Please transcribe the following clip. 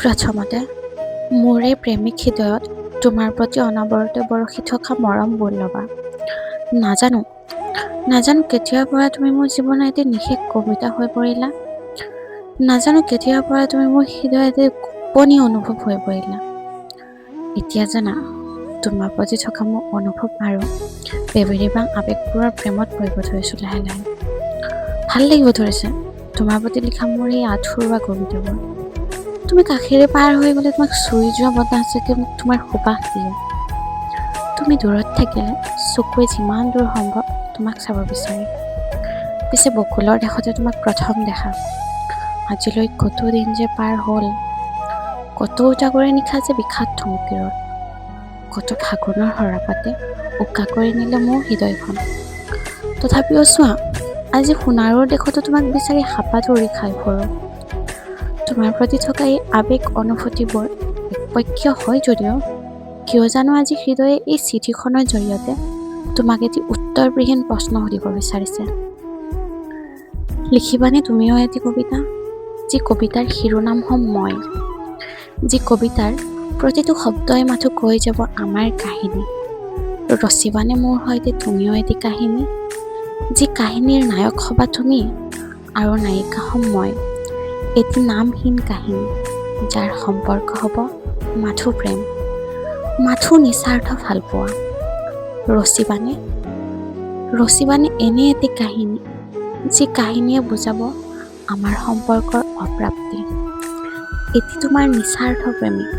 প্ৰথমতে মোৰ এই প্ৰেমিক হৃদয়ত তোমাৰ প্ৰতি অনবৰতে বৰষি থকা মৰম বোৰ ল'বা। নাজানো কেতিয়াৰ পৰা তুমি মোৰ জীৱনৰ এটি নিশেষ কবিতা হৈ পৰিলা। নাজানো কেতিয়াৰ পৰা তুমি মোৰ হৃদয়ৰ এটি গোপনীয় অনুভৱ হৈ পৰিলা। এতিয়া জানা, তোমাৰ প্ৰতি থকা মোৰ অনুভৱ আৰু বেবেৰিবাং আৱেগবোৰৰ প্ৰেমত পৰিব ধৰিছোঁ লাহে লাহে। ভাল লাগিব ধৰিছে তোমাৰ প্ৰতি লিখা মোৰ এই আধৰুৱা কবিতাবোৰ। তুমি কাষেৰে পাৰ হৈ গ'লে তোমাক চুই যোৱা বতাহজাকে মোক তোমাৰ সুবাস দিয়ে। তুমি দূৰত থাকিলে চকুৱে যিমান দূৰ সম্ভৱ তোমাক চাব বিচাৰে। পিছে বকুলৰ দেশতে তোমাক প্ৰথম দেখা। আজিলৈ কত দিন যে পাৰ হ'ল, কত উজাগৰে নিশা যে বিষাদ থমকিৰত, কত ফাগুনৰ সৰাপাতে উকা কৰি নিলে মোৰ হৃদয়খন। তথাপিও চোৱা, আজি সোণাৰুৰ দেশতো তোমাক বিচাৰি হাপাত উৰি খাই ফুৰোঁ। তোমাৰ প্ৰতি থকা এই আৱেগ অনুভূতিবোৰ একপক্ষীয় হয় যদিও কিয় জানো আজি হৃদয়ে এই চিঠিখনৰ জৰিয়তে তোমাক এটি উত্তৰবিহীন প্ৰশ্ন সুধিব বিচাৰিছে। লিখিবানে তুমিও এটি কবিতা, যি কবিতাৰ শিৰোনাম হ'ম মই, যি কবিতাৰ প্ৰতিটো শব্দই মাথো কৈ যাব আমাৰ কাহিনী। ৰচিবানে মোৰ সৈতে তুমিও এটি কাহিনী, যি কাহিনীৰ নায়ক হবা তুমি আৰু নায়িকা হ'ম মই। এটি নামহীন কাহিনী, যাৰ সম্পৰ্ক হ'ব মাথো প্ৰেম, মাথো নিস্বাৰ্থ ভালপোৱা। ৰচিবানে এনে এটি কাহিনী, যি কাহিনীয়ে বুজাব আমাৰ সম্পৰ্কৰ অপ্ৰাপ্তি। এটি তোমাৰ নিস্বাৰ্থ প্ৰেমিক।